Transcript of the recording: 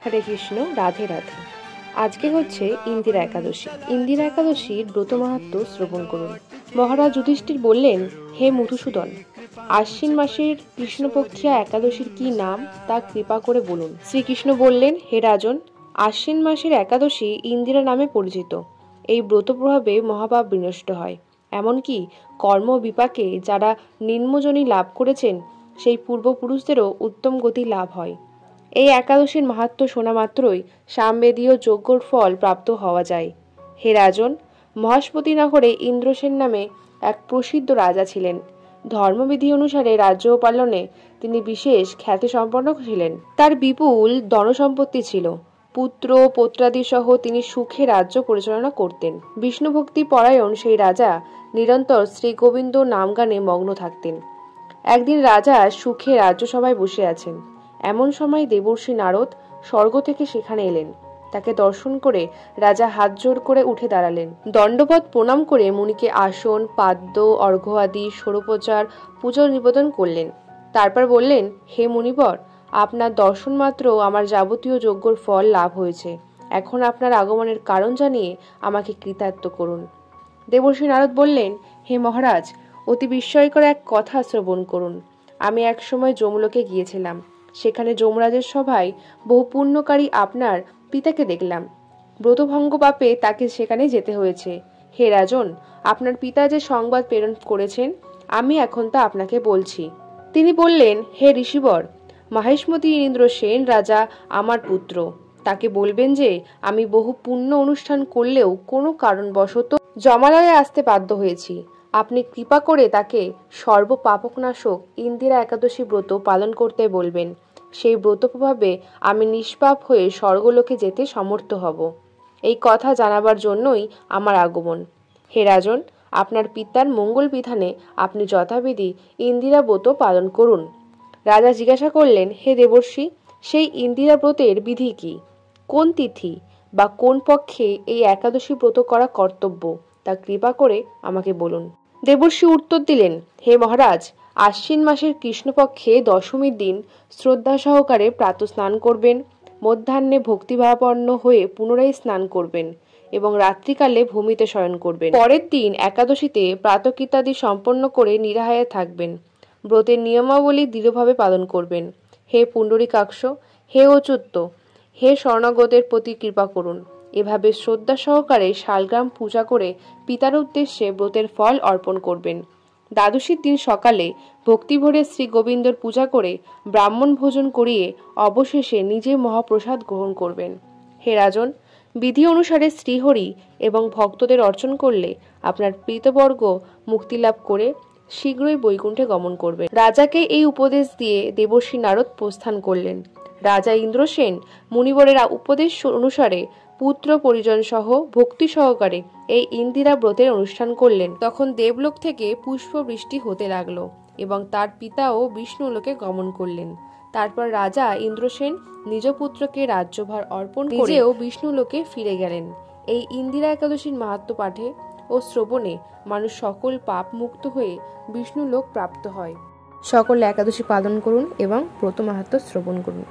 হরে কৃষ্ণ, রাধে রাধে। আজকে হচ্ছে ইন্দিরা একাদশী। ইন্দিরা একাদশীর ব্রত মাহাত্ম্য শ্রবণ করুন। মহারাজ যুধিষ্ঠির বললেন, হে মধুসূদন, আশ্বিন মাসের কৃষ্ণপক্ষিয়া একাদশীর কি নাম তা কৃপা করে বলুন। শ্রীকৃষ্ণ বললেন, হে রাজন, আশ্বিন মাসের একাদশী ইন্দিরা নামে পরিচিত। এই ব্রত প্রভাবে মহাপাপ বিনষ্ট হয়। এমনকি কর্ম বিপাকে যারা নিম্নজনী লাভ করেছেন সেই পূর্বপুরুষদেরও উত্তম গতি লাভ হয়। এই একাদশীর মাহাত্ম্য শোনা মাত্রই সামবেদীয় যজ্ঞর ফল প্রাপ্ত হওয়া যায়। হে রাজন, মহাস্পতি নগরে ইন্দ্রসেন নামে এক প্রসিদ্ধ রাজা ছিলেন। ধর্মবিধি অনুসারে রাজ্য পালনে তিনি বিশেষ খ্যাতি সম্পন্ন ছিলেন। তার বিপুল ধনসম্পত্তি ছিল। পুত্র পৌত্রাদি সহ তিনি সুখে রাজ্য পরিচালনা করতেন। বিষ্ণুভক্তি পরায়ণ সেই রাজা নিরন্তর শ্রী গোবিন্দ নামগানে মগ্ন থাকতেন। একদিন রাজা সুখে রাজ্যসভায় বসে আছেন। এমন সময় দেবর্ষি নারদ স্বর্গ থেকে সেখানে এলেন। তাকে দর্শন করে রাজা হাত জোড় করে উঠে দাঁড়ালেন। দণ্ডবত প্রণাম করে মুনিকে আসন, পাদ্য, অর্ঘ্য আদি ষোড়োপচার পূজা নিবেদন করলেন। তারপর বললেন, হে মুনিবর, আপনার দর্শন মাত্র আমার যাবতীয় যজ্ঞর ফল লাভ হয়েছে। এখন আপনার আগমনের কারণ জানিয়ে আমাকে কৃতার্থ করুন। দেবর্ষি নারদ বললেন, হে মহারাজ, অতি বিস্ময়কর এক কথা শ্রবণ করুন। আমি এক সময় যমলোকে গিয়েছিলাম। সেখানে যমরাজের সভায় বহু পুণ্যকারী আপনার পিতাকে দেখলাম। ব্রতভঙ্গ পাপে তাকে সেখানে যেতে হয়েছে। হে রাজন, আপনার পিতা যে সংবাদ প্রেরণ করেছেন আমি এখন তা আপনাকে বলছি। তিনি বললেন, হে ঋষিবর, মাহেশমতি ইন্দ্রসেন রাজা আমার পুত্র। তাকে বলবেন যে আমি বহু পুণ্য অনুষ্ঠান করলেও কোনো কারণবশত যমালয়ে আসতে বাধ্য হয়েছি। আপনি কৃপা করে তাকে সর্বপাপকনাশক ইন্দিরা একাদশী ব্রত পালন করতে বলবেন। সেই ব্রত প্রভাবে আমি নিষ্পাপ হয়ে স্বর্গলোকে যেতে সমর্থ হব। এই কথা জানাবার জন্যই আমার আগমন। হে রাজন, আপনার পিতার মঙ্গল বিধানে আপনি যথাবিধি ইন্দিরা ব্রত পালন করুন। রাজা জিজ্ঞাসা করলেন, হে দেবর্ষি, সেই ইন্দিরা ব্রতের বিধি কি? কোন তিথি বা কোন পক্ষে এই একাদশী ব্রত করা কর্তব্য তা কৃপা করে আমাকে বলুন। দেবর্ষি উত্তর দিলেন, হে মহারাজ, আশ্বিন মাসের কৃষ্ণপক্ষে দশমীর দিন শ্রদ্ধা সহকারে প্রাতঃ স্নান করবেন, মধ্যাহ্নে ভক্তিভাবাপন্ন হয়ে পুনরায় স্নান করবেন এবং রাত্রিকালে ভূমিতে শয়ন করবেন। পরের দিন একাদশীতে প্রাতঃকৃত্যাদি সম্পন্ন করে নিরাহারে থাকবেন। ব্রতের নিয়মাবলী দৃঢ়ভাবে পালন করবেন। হে পুণ্ডরীকাক্ষ, হে অচ্যুত, হে শরণাগতের প্রতি কৃপা করুন। এভাবে শ্রদ্ধা সহকারে শালগ্রাম পূজা করে পিতার উদ্দেশ্যে ব্রতের ফল অর্পণ করবেন। দ্বাদশীর দিন সকালে ভক্তিভরে শ্রী গোবিন্দর পূজা করে ব্রাহ্মণ ভোজন করিয়ে অবশেষে নিজে মহাপ্রসাদ গ্রহণ করবেন। হে রাজন, বিধি অনুসারে শ্রীহরি এবং ভক্তদের অর্চন করলে আপনার প্রীতবর্গ মুক্তিলাভ করে শীঘ্রই বৈকুণ্ঠে গমন করবেন। রাজাকে এই উপদেশ দিয়ে দেবর্ষি নারদ প্রস্থান করলেন। রাজা ইন্দ্রসেন মুনিবরের উপদেশ অনুসারে পুত্র পরিজন সহ ভক্তি সহকারে এই ইন্দিরা ব্রতের অনুষ্ঠান করলেন। তখন দেবলোক থেকে পুষ্প বৃষ্টি হতে লাগলো এবং তার পিতাও বিষ্ণুলোকে গমন করলেন। তারপর রাজা ইন্দ্রসেন নিজ পুত্রকে রাজ্যভার অর্পণ করে নিজেও বিষ্ণুলোকে ফিরে গেলেন। এই ইন্দিরা একাদশীর মাহাত্ম্য পাঠে ও শ্রবণে মানুষ সকল পাপ মুক্ত হয়ে বিষ্ণুলোক প্রাপ্ত হয়। সকল একাদশী পালন করুন এবং ব্রত মাহাত্ম্য শ্রবণ করুন।